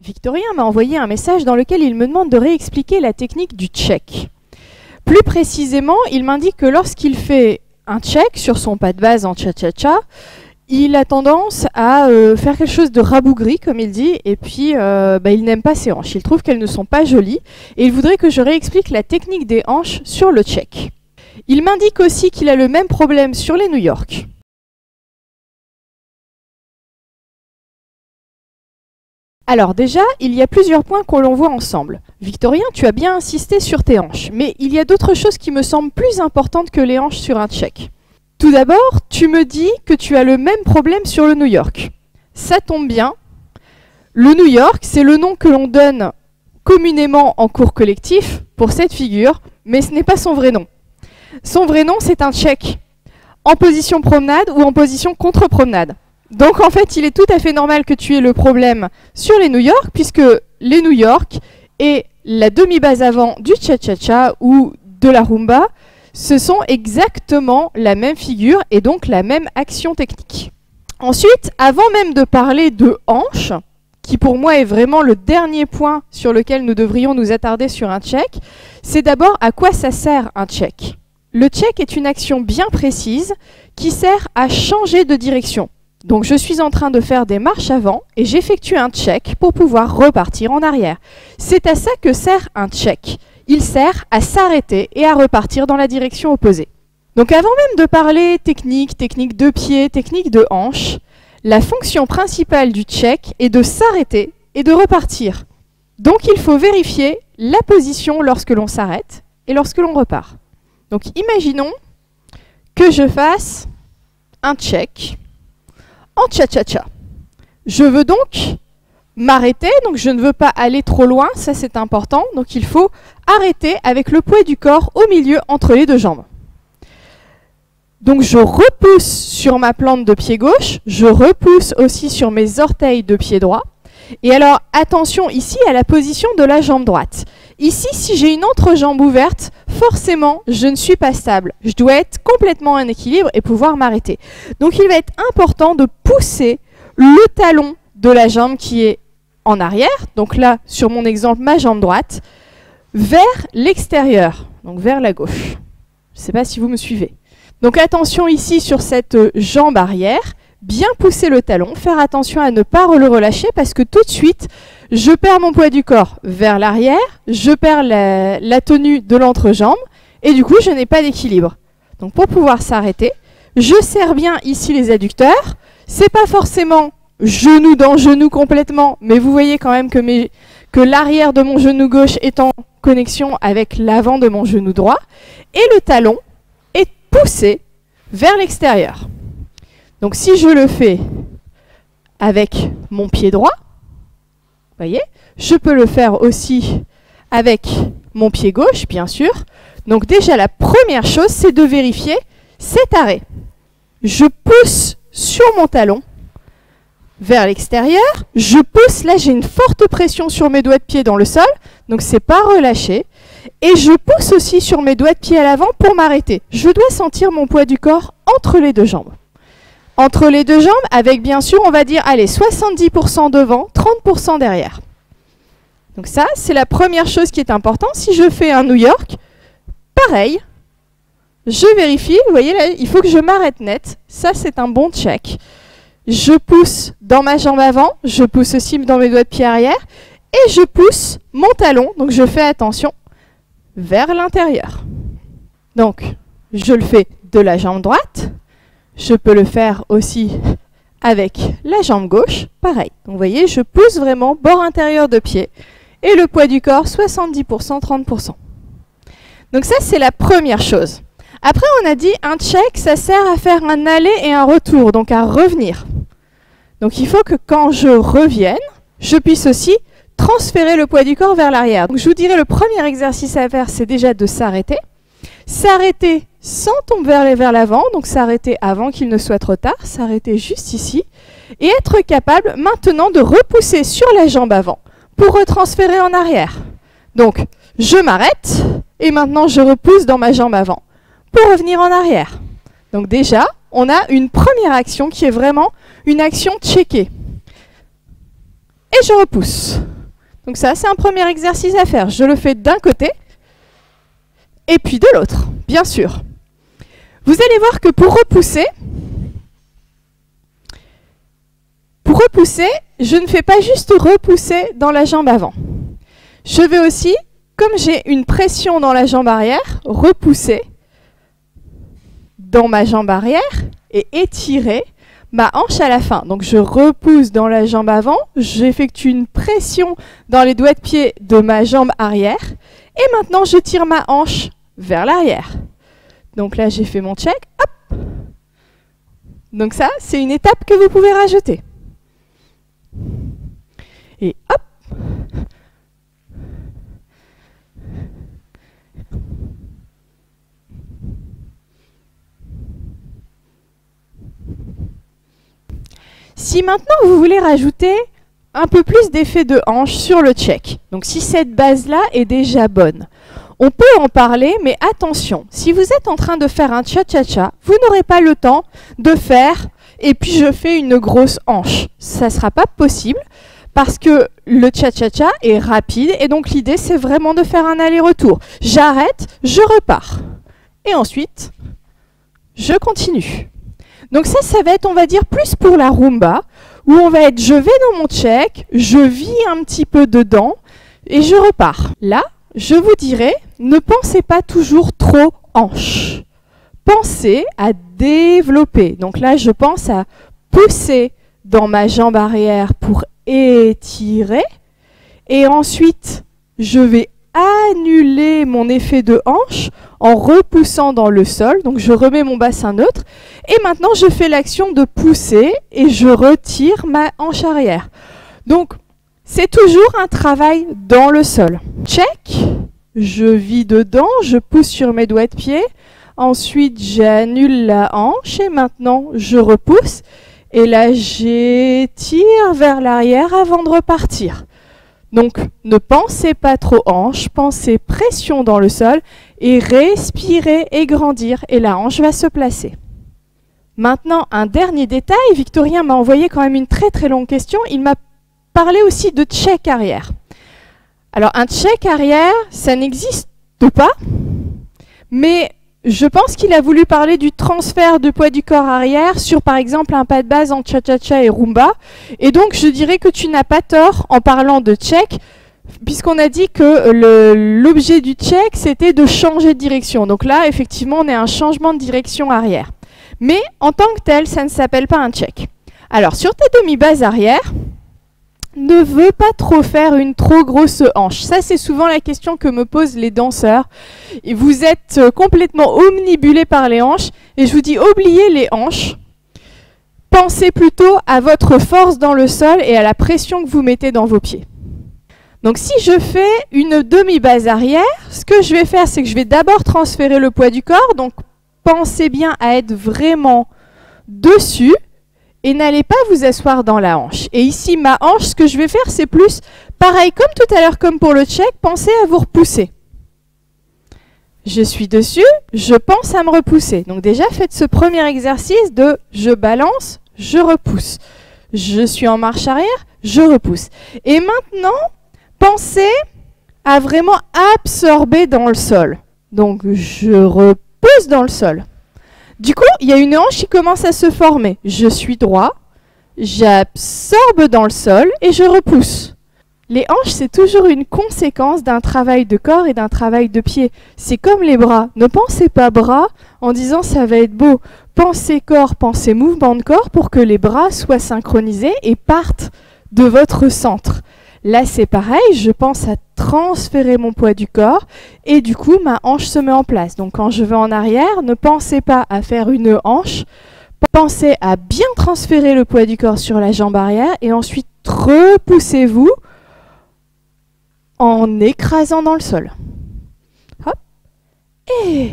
Victorien m'a envoyé un message dans lequel il me demande de réexpliquer la technique du check. Plus précisément, il m'indique que lorsqu'il fait un check sur son pas de base en cha-cha-cha, il a tendance à faire quelque chose de rabougri, comme il dit, et puis il n'aime pas ses hanches. Il trouve qu'elles ne sont pas jolies, et il voudrait que je réexplique la technique des hanches sur le check. Il m'indique aussi qu'il a le même problème sur les New York. Alors déjà, il y a plusieurs points que l'on voit ensemble. Victorien, tu as bien insisté sur tes hanches, mais il y a d'autres choses qui me semblent plus importantes que les hanches sur un check. Tout d'abord, tu me dis que tu as le même problème sur le New York. Ça tombe bien. Le New York, c'est le nom que l'on donne communément en cours collectif pour cette figure, mais ce n'est pas son vrai nom. Son vrai nom, c'est un check, en position promenade ou en position contre-promenade. Donc en fait, il est tout à fait normal que tu aies le problème sur les New York, puisque les New York et la demi-base avant du cha-cha-cha ou de la rumba, ce sont exactement la même figure et donc la même action technique. Ensuite, avant même de parler de hanches, qui pour moi est vraiment le dernier point sur lequel nous devrions nous attarder sur un check, c'est d'abord à quoi ça sert un check. Le check est une action bien précise qui sert à changer de direction. Donc je suis en train de faire des marches avant et j'effectue un check pour pouvoir repartir en arrière. C'est à ça que sert un check. Il sert à s'arrêter et à repartir dans la direction opposée. Donc avant même de parler technique de pied, technique de hanche, la fonction principale du check est de s'arrêter et de repartir. Donc il faut vérifier la position lorsque l'on s'arrête et lorsque l'on repart. Donc imaginons que je fasse un check en cha-cha-cha. Je veux donc m'arrêter, donc je ne veux pas aller trop loin, ça c'est important, donc il faut arrêter avec le poids du corps au milieu entre les deux jambes. Donc je repousse sur ma plante de pied gauche, je repousse aussi sur mes orteils de pied droit, et alors attention ici à la position de la jambe droite. Ici, si j'ai une autre jambe ouverte, forcément, je ne suis pas stable. Je dois être complètement en équilibre et pouvoir m'arrêter. Donc, il va être important de pousser le talon de la jambe qui est en arrière, donc là, sur mon exemple, ma jambe droite, vers l'extérieur, donc vers la gauche. Je ne sais pas si vous me suivez. Donc, attention ici sur cette jambe arrière, bien pousser le talon, faire attention à ne pas le relâcher parce que tout de suite, je perds mon poids du corps vers l'arrière, je perds la tenue de l'entrejambe et du coup, je n'ai pas d'équilibre. Donc pour pouvoir s'arrêter, je serre bien ici les adducteurs. C'est pas forcément genou dans genou complètement, mais vous voyez quand même que l'arrière de mon genou gauche est en connexion avec l'avant de mon genou droit et le talon est poussé vers l'extérieur. Donc si je le fais avec mon pied droit, vous voyez, je peux le faire aussi avec mon pied gauche, bien sûr. Donc déjà, la première chose, c'est de vérifier cet arrêt. Je pousse sur mon talon vers l'extérieur. Je pousse, là j'ai une forte pression sur mes doigts de pied dans le sol, donc c'est pas relâché. Et je pousse aussi sur mes doigts de pied à l'avant pour m'arrêter. Je dois sentir mon poids du corps entre les deux jambes. Entre les deux jambes, avec bien sûr, on va dire, allez, 70% devant, 30% derrière. Donc ça, c'est la première chose qui est importante. Si je fais un New York, pareil, je vérifie, vous voyez là, il faut que je m'arrête net. Ça, c'est un bon check. Je pousse dans ma jambe avant, je pousse aussi dans mes doigts de pied arrière, et je pousse mon talon, donc je fais attention, vers l'intérieur. Donc, je le fais de la jambe droite. Je peux le faire aussi avec la jambe gauche, pareil. Donc vous voyez, je pousse vraiment bord intérieur de pied et le poids du corps 70%, 30%. Donc ça, c'est la première chose. Après, on a dit un check, ça sert à faire un aller et un retour, donc à revenir. Donc il faut que quand je revienne, je puisse aussi transférer le poids du corps vers l'arrière. Donc je vous dirais, le premier exercice à faire, c'est déjà de s'arrêter. S'arrêter sans tomber vers l'avant, donc s'arrêter avant qu'il ne soit trop tard, s'arrêter juste ici, et être capable maintenant de repousser sur la jambe avant pour retransférer en arrière. Donc, je m'arrête, et maintenant je repousse dans ma jambe avant pour revenir en arrière. Donc déjà, on a une première action qui est vraiment une action checkée. Et je repousse. Donc ça, c'est un premier exercice à faire. Je le fais d'un côté et puis de l'autre, bien sûr. Vous allez voir que pour repousser, je ne fais pas juste repousser dans la jambe avant. Je vais aussi, comme j'ai une pression dans la jambe arrière, repousser dans ma jambe arrière et étirer ma hanche à la fin. Donc je repousse dans la jambe avant, j'effectue une pression dans les doigts de pied de ma jambe arrière et maintenant je tire ma hanche vers l'arrière. Donc là j'ai fait mon check, hop. Donc ça, c'est une étape que vous pouvez rajouter. Et hop. Si maintenant vous voulez rajouter un peu plus d'effet de hanche sur le check, donc si cette base-là est déjà bonne, on peut en parler, mais attention, si vous êtes en train de faire un cha-cha-cha, vous n'aurez pas le temps de faire et puis je fais une grosse hanche. Ça ne sera pas possible parce que le cha-cha-cha est rapide et donc l'idée c'est vraiment de faire un aller-retour. J'arrête, je repars. Et ensuite, je continue. Donc ça va être, on va dire, plus pour la rumba, où on va être, je vais dans mon check, je vis un petit peu dedans, et je repars. Là, je vous dirais, ne pensez pas toujours trop hanche. Pensez à développer. Donc là, je pense à pousser dans ma jambe arrière pour étirer, et ensuite, je vais annuler mon effet de hanche en repoussant dans le sol. Donc je remets mon bassin neutre et maintenant je fais l'action de pousser et je retire ma hanche arrière. Donc c'est toujours un travail dans le sol. Check, je vis dedans, je pousse sur mes doigts de pied, ensuite j'annule la hanche et maintenant je repousse et là j'étire vers l'arrière avant de repartir. Donc, ne pensez pas trop hanche, pensez pression dans le sol et respirez et grandir et la hanche va se placer. Maintenant, un dernier détail, Victorien m'a envoyé quand même une très très longue question, il m'a parlé aussi de check arrière. Alors, un check arrière, ça n'existe pas, mais je pense qu'il a voulu parler du transfert de poids du corps arrière sur, par exemple, un pas de base en cha-cha-cha et rumba. Et donc, je dirais que tu n'as pas tort en parlant de check, puisqu'on a dit que l'objet du check, c'était de changer de direction. Donc là, effectivement, on est à un changement de direction arrière. Mais, en tant que tel, ça ne s'appelle pas un check. Alors, sur tes demi-bases arrière, ne veux pas trop faire une trop grosse hanche. Ça, c'est souvent la question que me posent les danseurs. Et vous êtes complètement omnibulés par les hanches. Et je vous dis, oubliez les hanches. Pensez plutôt à votre force dans le sol et à la pression que vous mettez dans vos pieds. Donc, si je fais une demi-base arrière, ce que je vais faire, c'est que je vais d'abord transférer le poids du corps. Donc, pensez bien à être vraiment dessus. Et n'allez pas vous asseoir dans la hanche. Et ici, ma hanche, ce que je vais faire, c'est plus pareil, comme tout à l'heure, comme pour le check, pensez à vous repousser. Je suis dessus, je pense à me repousser. Donc déjà, faites ce premier exercice de je balance, je repousse. Je suis en marche arrière, je repousse. Et maintenant, pensez à vraiment absorber dans le sol. Donc je repousse dans le sol. Du coup, il y a une hanche qui commence à se former. Je suis droit, j'absorbe dans le sol et je repousse. Les hanches, c'est toujours une conséquence d'un travail de corps et d'un travail de pied. C'est comme les bras. Ne pensez pas bras en disant ça va être beau. Pensez corps, pensez mouvement de corps pour que les bras soient synchronisés et partent de votre centre. Là, c'est pareil, je pense à transférer mon poids du corps et du coup, ma hanche se met en place. Donc, quand je vais en arrière, ne pensez pas à faire une hanche. Pensez à bien transférer le poids du corps sur la jambe arrière et ensuite repoussez-vous en écrasant dans le sol. Hop. Et